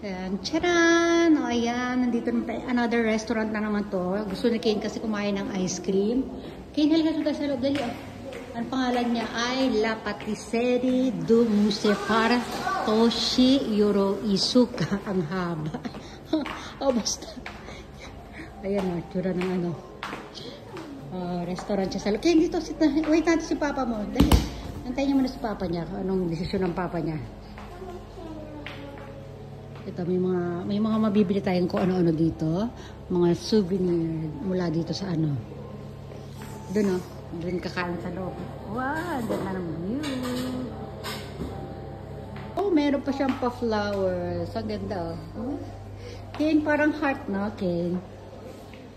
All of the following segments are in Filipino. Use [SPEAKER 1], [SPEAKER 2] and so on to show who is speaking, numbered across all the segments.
[SPEAKER 1] And charan! O ayan, nandito naman tayo. Another restaurant na naman to. Gusto ni Kane kasi kumain ng ice cream. Kane, halika tayo sa loob. Dali oh. Ang pangalan niya ay La Patisserie du Musefar Toshi Yoro Isuka. Ang haba. O basta. Ayan o, tsura ng ano. Restaurant siya sa loob. Kane, dito. Wait natin si Papa mo. Dali. Antayin niyo muna si Papa niya. Anong desisyon ng Papa niya. Ito, may mga mabibili tayong kung ano-ano dito. Mga souvenir mula dito sa ano. Doon, oh. Doon kakain sa loob. Wow, ganda ng view. Oh, meron pa siyang pa-flowers. Ang ganda, oh. Kane, parang heart, no, Kane?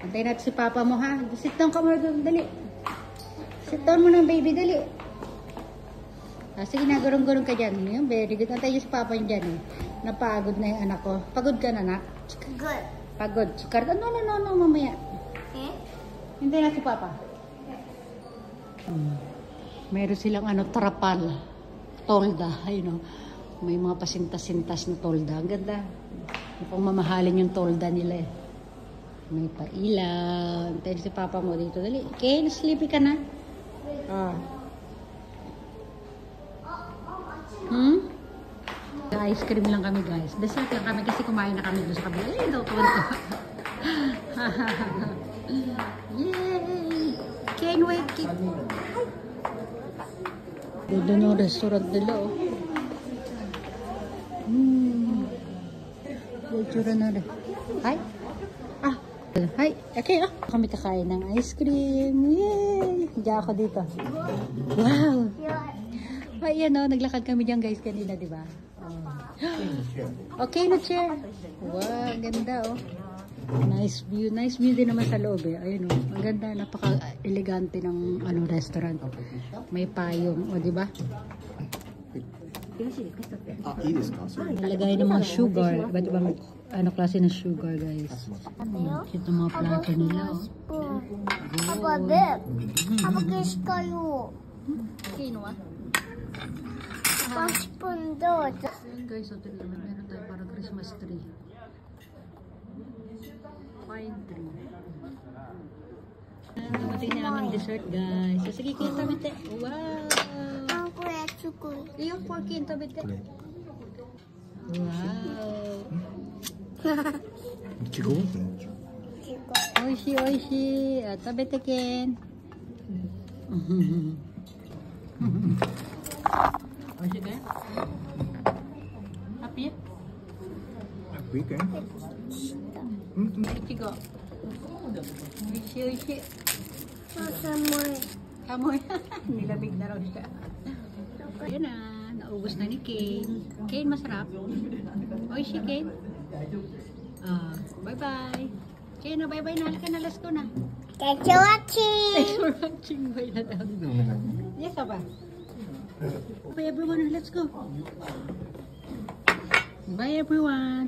[SPEAKER 1] Antayin natin si Papa mo, ha? Sit down ka muna doon, dali. Sit down mo na, baby, dali. Sige na, gurong-gurong ka dyan. Yung very good. Antayin niyo si Papa niyo dyan, eh. Napagod na yung anak ko. Pagod ka na, anak?
[SPEAKER 2] Good.
[SPEAKER 1] Pagod. Sukar ka? No, mamaya.
[SPEAKER 2] Eh?
[SPEAKER 1] Hindi na si Papa. Meron silang ano, trapal. Tolda. Ayun, no? May mga pasintas-sintas na tolda. Ang ganda. Mukhang mamahalin yung tolda nila, eh. May pailaw. Antayin si Papa mo dito. Dali. Okay, sleepy ka na? Ice cream lang kami, guys. Dessert lang kami kasi kumain na kami doon sa kabila. Ay, daw tuwan to. Yay! Can't wait. Doon yung restaurant nila, oh. Itsura na rin. Hi? Hi. Okay, oh. Kami kakain ng ice cream. Yay! Diyan ako dito. Wow! Ay, yan, oh. Naglakad kami dyan, guys, kanina, di ba? Okay na chair. Wow, ang ganda, oh. Nice view. Nice view din naman sa loob, eh. Ayun, oh. Ang ganda, napaka-elegante ng ano restaurant. May payong, oh, di ba? Nalagay ng mga sugar. Iba't ibang ano klase ng sugar, guys. Cute ng mga plato nila, oh.
[SPEAKER 2] Papa, babe. Papa, kiss kayo.
[SPEAKER 1] Kinuha?
[SPEAKER 2] Paspon doon.
[SPEAKER 1] Ayan, guys, so meron tayo parang Christmas tree. Pine tree. Namatay na namin dessert, guys. So, sige, kinta bite. Wow!
[SPEAKER 2] Ang kuya chukul.
[SPEAKER 1] Iyong pork kinta bite. Wow! Oishi, oishi. Tabete, Ken. Oishi, Ken? Happy?
[SPEAKER 3] Happy, Ken?
[SPEAKER 1] Ichigo. Oishi, oishi.
[SPEAKER 2] Masamoy.
[SPEAKER 1] Kamoy. Nilamig na raw siya. Ayan na. Naubos na ni Kane. Kane, masarap. Oishi, Kane. Bye-bye. Kane, bye-bye na. Halika na. Let's go na.
[SPEAKER 2] Thanks for watching.
[SPEAKER 1] Thanks for watching. Bye na daw. Yes, ba? Bye, everyone. Let's go. Bye, everyone.